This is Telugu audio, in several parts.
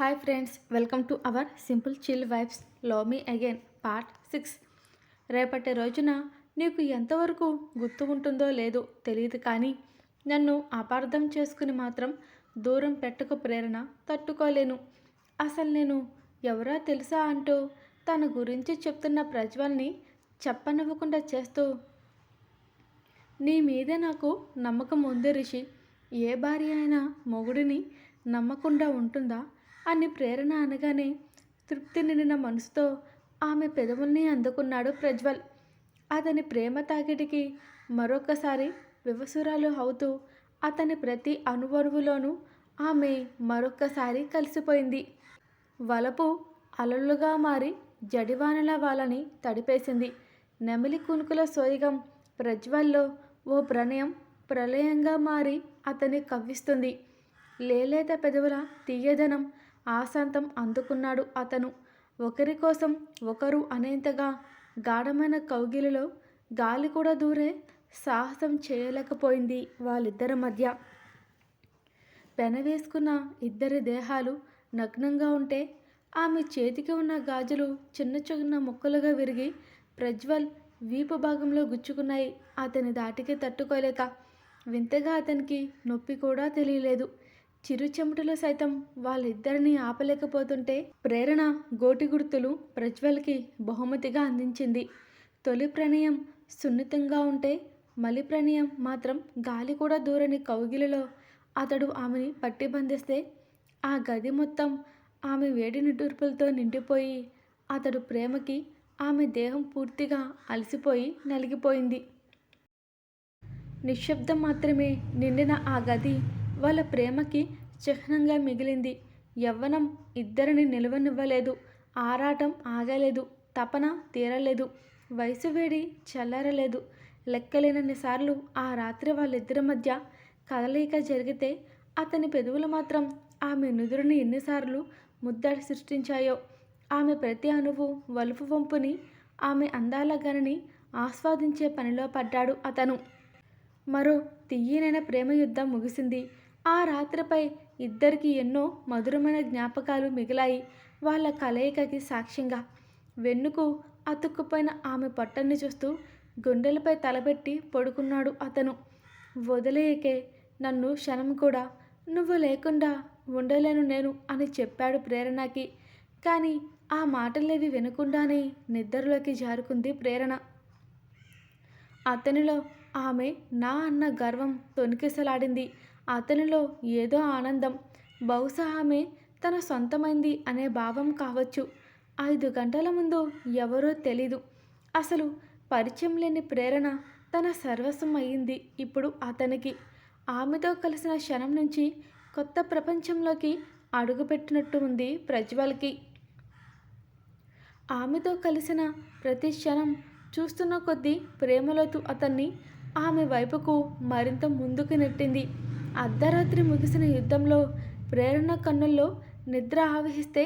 Hi friends, welcome to our simple chill vibes love me again part 6. రేపటి రోజున నీకు ఎంతవరకు గుర్తు ఉంటుందో లేదో తెలియదు, కానీ నన్ను అపార్థం చేసుకుని మాత్రం దూరం పెట్టకు ప్రేరణ. తట్టుకోలేను. అసలు నేను ఎవరో తెలుసా అంటూ తన గురించి చెప్తున్న ప్రజ్వల్ని చెప్పనివ్వకుండా చేస్తూ, నీ మీద నాకు నమ్మకం ఉంది రిషి. ఏ భార్య అయినా మొగుడిని నమ్మకుండా ఉంటుందా అని ప్రేరణ అనగానే తృప్తి నిండిన మనసుతో ఆమె పెదవుల్ని అందుకున్నాడు ప్రజ్వల్. అతని ప్రేమ తాకిడికి మరొకసారి వివసురాలు అవుతూ అతని ప్రతి అణువణువులోనూ ఆమె మరొక్కసారి కలిసిపోయింది. వలపు అలలుగా మారి జడివానల వాళ్ళని తడిపేసింది. నెమిలి కునుకుల సోయగం ప్రజ్వల్లో ఓ ప్రణయం ప్రళయంగా మారి అతన్ని కవ్విస్తుంది. లేలేత పెదవుల తీయదనం ఆశాంతం అందుకున్నాడు అతను. ఒకరి కోసం ఒకరు అనేంతగా గాఢమైన కౌగిలిలో గాలి కూడా దూరే సాహసం చేయలేకపోయింది వాళ్ళిద్దరి మధ్య. పెనవేసుకున్న ఇద్దరి దేహాలు నగ్నంగా ఉంటే ఆమె చేతికి ఉన్న గాజులు చిన్న చిన్న ముక్కలుగా విరిగి ప్రజ్వల్ వీపు భాగంలో గుచ్చుకున్నాయి. అతని దాటికి తట్టుకోలేక వింతగా అతనికి నొప్పి కూడా తెలియలేదు. చిరు చెమటలు సైతం వాళ్ళిద్దరినీ ఆపలేకపోతుంటే ప్రేరణ గోటి గుర్తులు ప్రజ్వల్కి బహుమతిగా అందించింది. తొలి ప్రణయం సున్నితంగా ఉంటే మలి ప్రణయం మాత్రం గాలి కూడా దూరని కౌగిలిలో అతడు ఆమెని పట్టి బంధిస్తే ఆ గది మొత్తం ఆమె వేడి నిట్టూర్పులతో నిండిపోయి అతడు ప్రేమకి ఆమె దేహం పూర్తిగా అలసిపోయి నలిగిపోయింది. నిశ్శబ్దం మాత్రమే నిండిన ఆ గది వాళ్ళ ప్రేమకి చిహ్నంగా మిగిలింది. యవ్వనం ఇద్దరిని నిలవనివ్వలేదు. ఆరాటం ఆగలేదు. తపన తీరలేదు. వయసు వేడి చల్లారలేదు. లెక్కలేనన్నిసార్లు ఆ రాత్రి వాళ్ళిద్దరి మధ్య కదలిక జరిగితే అతని పెదవులు మాత్రం ఆమె నుదురుని ఎన్నిసార్లు ముద్దడి సృష్టించాయో. ఆమె ప్రతి అణువు వలుపు వంపుని, ఆమె అందాల గనిని ఆస్వాదించే పనిలో పడ్డాడు అతను. మరో తియ్యనైన ప్రేమ యుద్ధం ముగిసింది. ఆ రాత్రిపై ఇద్దరికి ఎన్నో మధురమైన జ్ఞాపకాలు మిగిలాయి. వాళ్ళ కలయికకి సాక్ష్యంగా వెన్నుకు అతుక్కుపోయిన ఆమె పొట్టని చూస్తూ గుండెలపై తలపెట్టి పడుకున్నాడు అతను. వదిలేయకే నన్ను క్షణం కూడా, నువ్వు లేకుండా ఉండలేను నేను అని చెప్పాడు ప్రేరణకి. కానీ ఆ మాటలేవి వినకుండానే నిద్రలోకి జారుకుంది ప్రేరణ. అతనిలో ఆమె నా అన్న గర్వం తొణికిసలాడింది. అతనిలో ఏదో ఆనందం. బహుశా ఆమె తన సొంతమైంది అనే భావం కావచ్చు. 5 గంటల ముందు ఎవరో తెలీదు. అసలు పరిచయం లేని ప్రేరణ తన సర్వస్వం అయ్యింది ఇప్పుడు అతనికి. ఆమెతో కలిసిన క్షణం నుంచి కొత్త ప్రపంచంలోకి అడుగుపెట్టినట్టు ఉంది ప్రజ్వల్కి. ఆమెతో కలిసిన ప్రతి క్షణం చూస్తున్న కొద్దీ ప్రేమలోతు అతన్ని ఆమె వైపుకు మరింత ముందుకు నెట్టింది. అర్ధరాత్రి ముగిసిన యుద్ధంలో ప్రేరణ కన్నుల్లో నిద్ర ఆవహిస్తే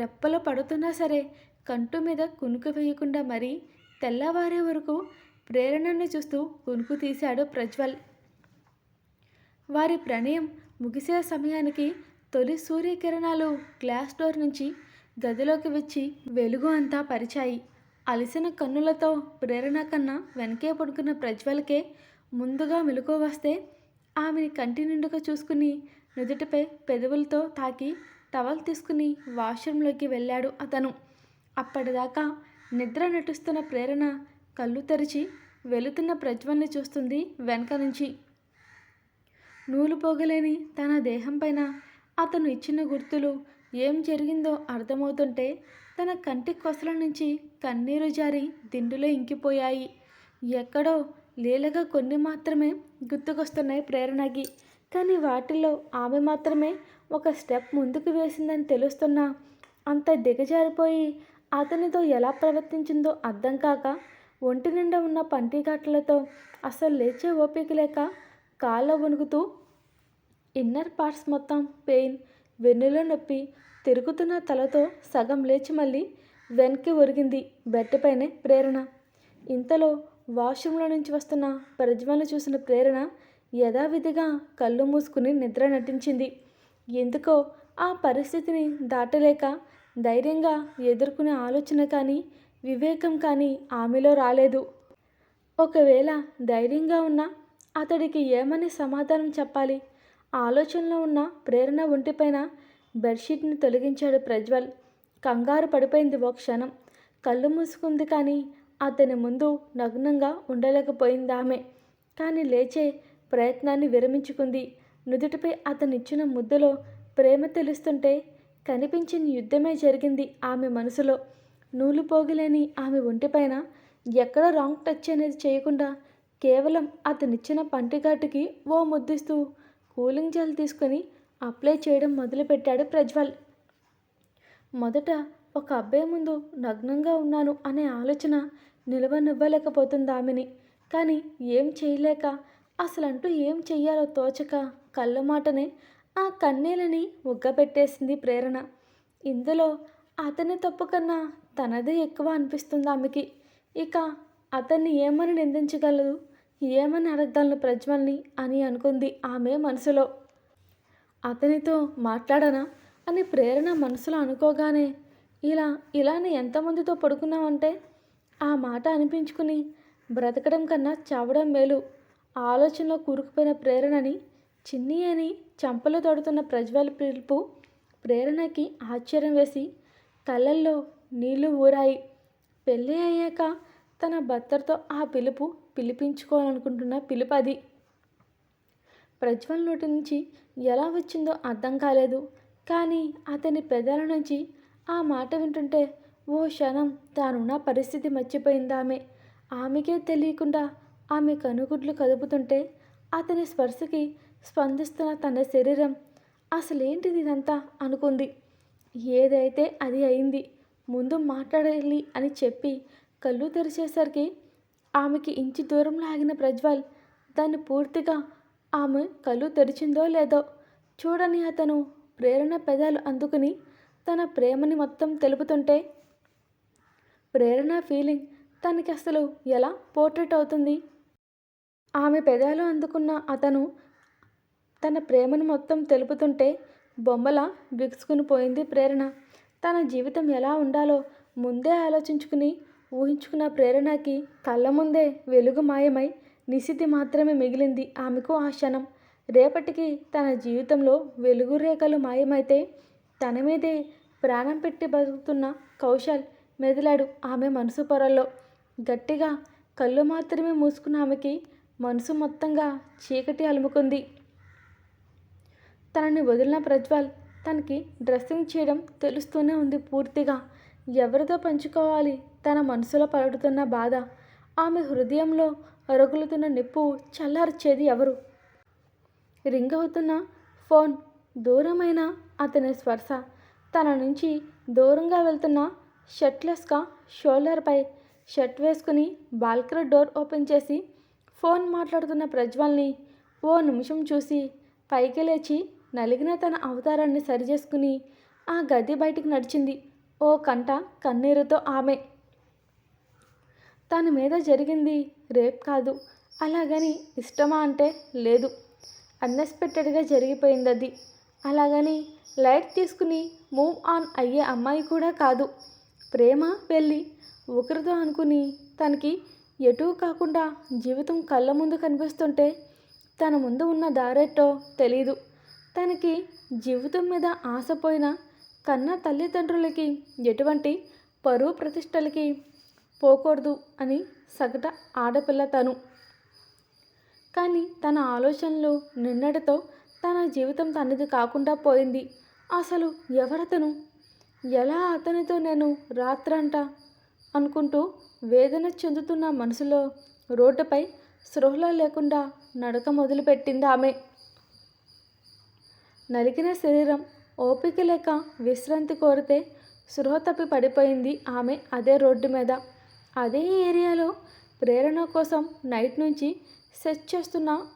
రెప్పలు పడుతున్నా సరే కంటు మీద కునుకు వేయకుండా మరీ తెల్లవారే వరకు ప్రేరణని చూస్తూ కునుకు తీశాడు ప్రజ్వల్. వారి ప్రణయం ముగిసే సమయానికి తొలి సూర్యకిరణాలు గ్లాస్ డోర్ నుంచి గదిలోకి వచ్చి వెలుగు అంతా పరిచాయి. అలసిన కన్నులతో ప్రేరణ కన్నా వెనకే పడుకున్న ప్రజ్వల్కే ముందుగా మెలకువ వస్తే ఆమెని కంటి నిండుగా చూసుకుని నుదుటిపై పెదవులతో తాకి టవల్ తీసుకుని వాష్రూంలోకి వెళ్ళాడు అతను. అప్పటిదాకా నిద్ర నటిస్తున్న ప్రేరణ కళ్ళు తెరిచి వెళుతున్న ప్రజ్వల్ని చూస్తుంది వెనక నుంచి. నూలు పోగలేని తన దేహం పైన అతను ఇచ్చిన గుర్తులు ఏం జరిగిందో అర్థమవుతుంటే తన కంటి కొసల నుంచి కన్నీరు జారి దిండులో ఇంకిపోయాయి. ఎక్కడో లీలగా కొన్ని మాత్రమే గుర్తుకొస్తున్నాయి ప్రేరణకి. కానీ వాటిల్లో ఆమె మాత్రమే ఒక స్టెప్ ముందుకు వేసిందని తెలుస్తున్నా అంత దిగజారిపోయి అతనితో ఎలా ప్రవర్తించిందో అర్థం కాక ఒంటి నిండా ఉన్న పంటిఘాట్లతో అసలు లేచే ఓపిక లేక కాళ్ళ వణుకుతూ ఇన్నర్ పార్ట్స్ మొత్తం పెయిన్, వెన్నులో నొప్పి, తిరుగుతున్న తలతో సగం లేచి మళ్ళీ వెనక్కి ఒరిగింది బెడ్ పైనే ప్రేరణ. ఇంతలో వాష్రూంలో నుంచి వస్తున్న ప్రజ్వల్ని చూసిన ప్రేరణ యథావిధిగా కళ్ళు మూసుకుని నిద్ర నటించింది. ఎందుకో ఆ పరిస్థితిని దాటలేక ధైర్యంగా ఎదుర్కొనే ఆలోచన కానీ వివేకం కానీ ఆమెలో రాలేదు. ఒకవేళ ధైర్యంగా ఉన్నా అతడికి ఏమని సమాధానం చెప్పాలి? ఆలోచనలో ఉన్న ప్రేరణ ఒంటిపైన బెడ్షీట్ని తొలగించాడు ప్రజ్వల్. కంగారు పడిపోయింది ఓ క్షణం. కళ్ళు మూసుకుంది కానీ అతని ముందు నగ్నంగా ఉండలేకపోయింది ఆమె. కానీ లేచే ప్రయత్నాన్ని విరమించుకుంది. నుదుటిపై అతనిచ్చిన ముద్దులో ప్రేమ తెలుస్తుంటే కనిపించిన యుద్ధమే జరిగింది ఆమె మనసులో. నూలుపోగులేని ఆమె ఒంటిపైన ఎక్కడ రాంగ్ టచ్ అనేది చేయకుండా కేవలం అతనిచ్చిన పంటిఘాటుకి ఓ ముద్దిస్తూ కూలింగ్ జెల్ తీసుకొని అప్లై చేయడం మొదలుపెట్టాడు ప్రజ్వల్. మొదట ఒక అబ్బాయి ముందు నగ్నంగా ఉన్నాను అనే ఆలోచన నిలవనివ్వలేకపోతుంది ఆమెని. కానీ ఏం చేయలేక అసలంటూ ఏం చెయ్యాలో తోచక కళ్ళ మాటనే ఆ కన్నీళ్ళని ఉగ్గబెట్టేసింది ప్రేరణ. ఇందులో అతని తప్పు కన్నా తనదే ఎక్కువ అనిపిస్తుంది ఆమెకి. ఇక అతన్ని ఏమని నిందించగలదు, ఏమని అడగగలను ప్రజ్వల్ని అని అనుకుంది ఆమె మనసులో. అతనితో మాట్లాడనా అని ప్రేరణ మనసులో అనుకోగానే ఇలానే ఎంతమందితో పడుకున్నావంటే ఆ మాట అనిపించుకుని బ్రతకడం కన్నా చావడం మేలు. ఆలోచనలో కూరుకుపోయిన ప్రేరణని చిన్ని అని చంపలు తొడుతున్న ప్రజ్వల్ పిలుపు ప్రేరణకి ఆశ్చర్యం వేసి కళ్ళల్లో నీళ్లు ఊరాయి. పెళ్ళి అయ్యాక తన భర్తతో ఆ పిలుపు పిలిపించుకోవాలనుకుంటున్న పిలుపు అది. ప్రజ్వల్ నోటి నుంచి ఎలా వచ్చిందో అర్థం కాలేదు. కానీ అతని పెదాల నుంచి ఆ మాట వింటుంటే ఓ క్షణం తానున్న పరిస్థితి మర్చిపోయింది ఆమె. ఆమెకే తెలియకుండా ఆమె కనుగుడ్లు కదుపుతుంటే అతని స్పర్శకి స్పందిస్తున్న తన శరీరం అసలేంటిది ఇదంతా అనుకుంది. ఏదైతే అది అయింది. ముందు మాట్లాడాలి అని చెప్పి కళ్ళు తెరిచేసరికి ఆమెకి ఇంచి దూరంలో ఆగిన ప్రజ్వల్ దాన్ని పూర్తిగా ఆమె కళ్ళు తెరిచిందో లేదో చూడని అతను ప్రేరణ పెదాలు అందుకుని తన ప్రేమని మొత్తం తెలుపుతుంటే ప్రేరణ ఫీలింగ్ తనకి అసలు ఎలా పోర్ట్రేట్ అవుతుంది? ఆమె పెదాలు అందుకున్న అతను తన ప్రేమను మొత్తం తెలుపుతుంటే బొమ్మలా బిగుసుకుని పోయింది ప్రేరణ. తన జీవితం ఎలా ఉండాలో ముందే ఆలోచించుకుని ఊహించుకున్న ప్రేరణకి కళ్ళ ముందే వెలుగు మాయమై నిశితి మాత్రమే మిగిలింది ఆమెకు ఆ క్షణం. రేపటికి తన జీవితంలో వెలుగు రేఖలు మాయమైతే తన మీదే ప్రాణం పెట్టి బతుకుతున్న కౌశల్ మెదిలాడు ఆమె మనసు పొరల్లో. గట్టిగా కళ్ళు మాత్రమే మూసుకున్న ఆమెకి మనసు మొత్తంగా చీకటి అలుముకుంది. తనని వదిలిన ప్రజ్వల్ తనకి డ్రెస్సింగ్ చేయడం తెలుస్తూనే ఉంది పూర్తిగా. ఎవరితో పంచుకోవాలి తన మనసులో పడుతున్న బాధ? ఆమె హృదయంలో రగులుతున్న నిప్పు చల్లార్చేది ఎవరు? రింగ్ అవుతున్న ఫోన్, దూరమైన అతని స్పర్శ, తన నుంచి దూరంగా వెళ్తున్న షర్ట్లెస్గా షోల్డర్పై షర్ట్ వేసుకుని బాల్కనీ డోర్ ఓపెన్ చేసి ఫోన్ మాట్లాడుతున్న ప్రజ్వల్ని ఓ నిమిషం చూసి పైకి లేచి నలిగిన తన అవతారాన్ని సరిచేసుకుని ఆ గది బయటికి నడిచింది ఓ కంట కన్నీరుతో ఆమె. తన మీద జరిగింది రేప్ కాదు, అలాగని ఇష్టమా అంటే లేదు. అన్ఎక్స్పెక్టెడ్గా జరిగిపోయింది అది. అలాగని లైట్ తీసుకుని మూవ్ ఆన్ అయ్యే అమ్మాయి కూడా కాదు. ప్రేమ పెళ్ళి ఒకరితో అనుకుని తనకి ఎటూ కాకుండా జీవితం కళ్ళ ముందు కనిపిస్తుంటే తన ముందు ఉన్న దారేటో తెలీదు. తనకి జీవితం మీద ఆశపోయిన కన్న తల్లిదండ్రులకి ఎటువంటి పరువు ప్రతిష్టలకి పోకూడదు అని సగట ఆడపిల్ల తను. కానీ తన ఆలోచనలు నిన్నటితో తన జీవితం తనది కాకుండా పోయింది. అసలు ఎవరతను? ఎలా అతనితో నేను రాత్రంట అనుకుంటూ వేదన చెందుతున్న మనసులో రోడ్డుపై స్పృహలో లేకుండా నడక మొదలుపెట్టింది ఆమె. నలిగిన శరీరం ఓపిక లేక విశ్రాంతి కోరితే స్పృహ తప్పి పడిపోయింది ఆమె అదే రోడ్డు మీద. అదే ఏరియాలో ప్రేరణ కోసం నైట్ నుంచి సెర్చ్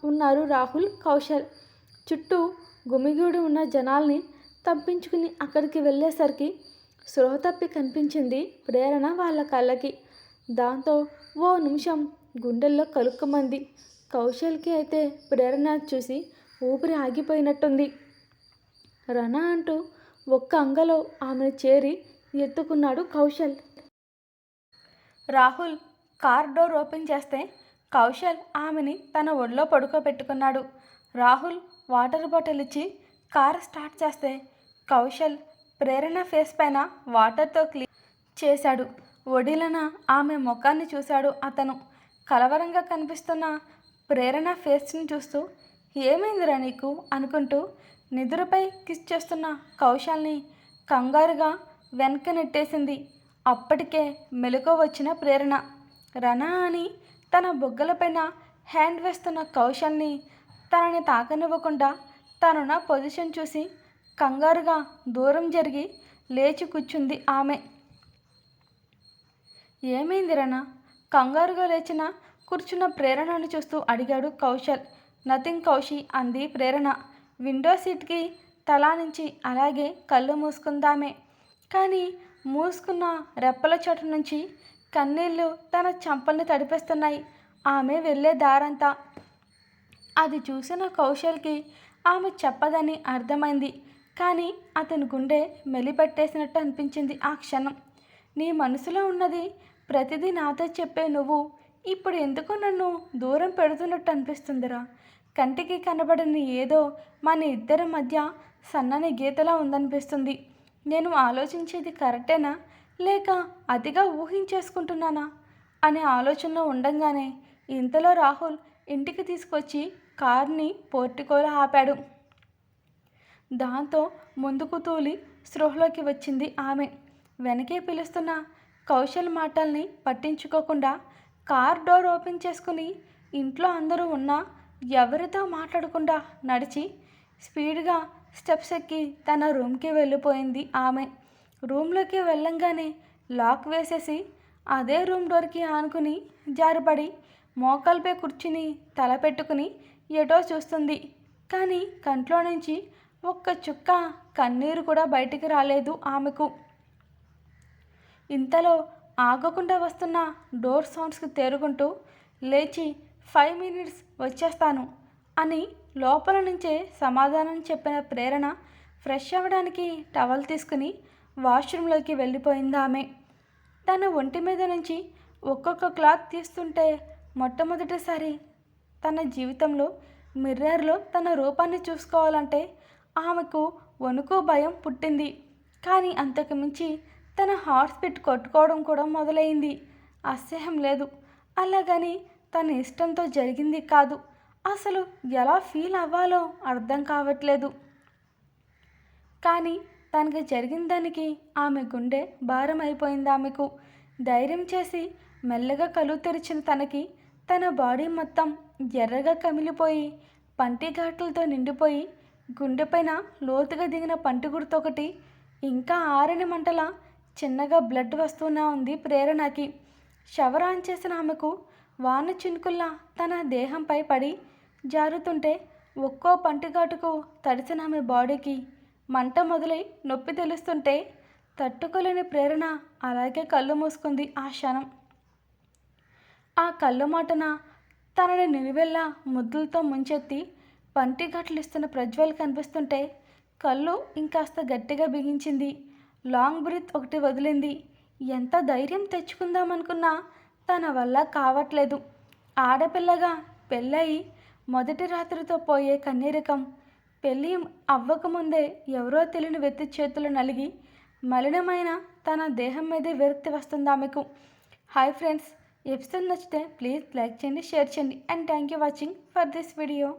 ఉన్నారు రాహుల్, కౌశల్. చుట్టూ గుమిగూడి ఉన్న జనాల్ని తప్పించుకుని అక్కడికి వెళ్ళేసరికి స్పృహ తప్పి కనిపించింది ప్రేరణ వాళ్ళ కళ్ళకి. దాంతో ఓ నిమిషం గుండెల్లో కలుక్కుమంది. కౌశల్కి అయితే ప్రేరణ చూసి ఊపిరి ఆగిపోయినట్టుంది. రణ అంటూ ఒక్క అంగలో ఆమెను చేరి ఎత్తుకున్నాడు Kaushal. Rahul car door open చేస్తే కౌశల్ ఆమెని తన ఒళ్ళో పడుకోబెట్టుకున్నాడు. రాహుల్ వాటర్ బాటిల్ ఇచ్చి కార్ స్టార్ట్ చేస్తే కౌశల్ ప్రేరణ ఫేస్ పైన వాటర్తో క్లీన్ చేశాడు. ఒడిలన ఆమె ముఖాన్ని చూశాడు అతను. కలవరంగా కనిపిస్తున్న ప్రేరణ ఫేస్ని చూస్తూ ఏమైందిరా నీకు అనుకుంటూ నిద్రపై కిస్ చేస్తున్న కౌశల్ని కంగారుగా వెనక్కి నెట్టేసింది. అప్పటికే మెలకువ వచ్చిన ప్రేరణ రణ అని తన బొగ్గలపైన హ్యాండ్ వేస్తున్న కౌశల్ని తనని తాకనివ్వకుండా తనున్న పొజిషన్ చూసి కంగారుగా దూరం జరిగి లేచి కూర్చుంది ఆమె. ఏమైంది రణ? కంగారుగా లేచిన కూర్చున్న ప్రేరణను చూస్తూ అడిగాడు కౌశల్. నథింగ్ కౌశి అంది ప్రేరణ. విండో సీట్కి తలానించి అలాగే కళ్ళు మూసుకుందామే. కానీ మూసుకున్న రెప్పల చోటు నుంచి కన్నీళ్లు తన చంపల్ని తడిపేస్తున్నాయి. ఆమె వెళ్ళే దారంతా. అది చూసిన కౌశల్కి ఆమె చెప్పదని అర్థమైంది. కానీ అతని గుండె మెలిపెట్టేసినట్టు అనిపించింది ఆ క్షణం. నీ మనసులో ఉన్నది ప్రతిదీ నాతో చెప్పే నువ్వు ఇప్పుడు ఎందుకు నన్ను దూరం పెడుతున్నట్టు అనిపిస్తుందిరా. కంటికి కనబడని ఏదో మన ఇద్దరి మధ్య సన్నని గీతలా ఉందనిపిస్తుంది. నేను ఆలోచించేది కరెక్టేనా లేక అతిగా ఊహించేసుకుంటున్నానా అనే ఆలోచనలో ఉండంగానే ఇంతలో రాహుల్ ఇంటికి తీసుకొచ్చి కార్ని పోర్టికోలో ఆపాడు. దాంతో ముందుకు తూలి స్పృహలోకి వచ్చింది ఆమె. వెనకే పిలుస్తున్న కౌశల్ మాటల్ని పట్టించుకోకుండా కార్ డోర్ ఓపెన్ చేసుకుని ఇంట్లో అందరూ ఉన్నా ఎవరితో మాట్లాడకుండా నడిచి స్పీడ్గా స్టెప్స్ ఎక్కి తన రూమ్కి వెళ్ళిపోయింది ఆమె. రూమ్లోకి వెళ్ళంగానే లాక్ వేసేసి అదే రూమ్ డోర్కి ఆనుకుని జారిపడి మోకాలపై కూర్చుని తల పెట్టుకుని ఎటో చూస్తుంది. కానీ కంట్లో నుంచి ఒక్క చుక్క కన్నీరు కూడా బయటికి రాలేదు ఆమెకు. ఇంతలో ఆగకుండా వస్తున్న డోర్ సౌండ్స్కి తేరుకుంటూ లేచి 5 minutes వచ్చేస్తాను అని లోపల నుంచే సమాధానం చెప్పిన ప్రేరణ ఫ్రెష్ అవ్వడానికి టవల్ తీసుకుని వాష్రూమ్లోకి వెళ్ళిపోయింది ఆమె. తన ఒంటి మీద నుంచి ఒక్కొక్క క్లాత్ తీస్తుంటే మొట్టమొదటిసారి తన జీవితంలో మిర్రర్లో తన రూపాన్ని చూసుకోవాలంటే ఆమెకు వణుకు భయం పుట్టింది. కానీ అంతకు మించి తన హార్ట్ స్పీడ్ కొట్టుకోవడం కూడా మొదలైంది. అసహ్యం లేదు. అలాగని తన ఇష్టంతో జరిగింది కాదు. అసలు ఎలా ఫీల్ అవ్వాలో అర్థం కావట్లేదు. కానీ తనకి జరిగిన దానికి ఆమె గుండె భారం అయిపోయింది ఆమెకు. ధైర్యం చేసి మెల్లగా కళ్ళు తెరిచిన తనకి తన బాడీ మొత్తం ఎర్రగా కమిలిపోయి పంటి ఘాట్లతో నిండిపోయి గుండెపైన లోతుగా దిగిన పంటి గుర్తొకటి ఇంకా ఆరని మంటల చిన్నగా బ్లడ్ వస్తూనే ఉంది ప్రేరణకి. షవర్ ఆన్ చేసిన ఆమెకు వాన చినుకుల్లా తన దేహంపై పడి జారుతుంటే ఒక్కో పంటిఘాటుకు తడిసిన ఆమె బాడీకి మంట మొదలై నొప్పి తెలుస్తుంటే తట్టుకోలేని ప్రేరణ అలాగే కళ్ళు మూసుకుంది ఆ క్షణం. ఆ కళ్ళు మాటన తనని నిలువెల్లా ముద్దులతో ముంచెత్తి పంటిఘాట్లు ఇస్తున్న ప్రజ్వల్ కనిపిస్తుంటే కళ్ళు ఇంకాస్త గట్టిగా బిగించింది. లాంగ్ బ్రీత్ ఒకటి వదిలింది. ఎంత ధైర్యం తెచ్చుకుందామనుకున్నా తన వల్ల కావట్లేదు. ఆడపిల్లగా పెళ్ళయి మొదటి రాత్రితో పోయే కన్నీరకం పెళ్ళి అవ్వకముందే ఎవరో తెలియని వ్యక్తి చేతులు నలిగి మలినమైన తన దేహం మీదే విరక్తి వస్తుంది ఆమెకు. హాయ్ ఫ్రెండ్స్, ఎపిసోడ్ నచ్చితే ప్లీజ్ లైక్ చేయండి, షేర్ చేయండి and thank you watching for this video.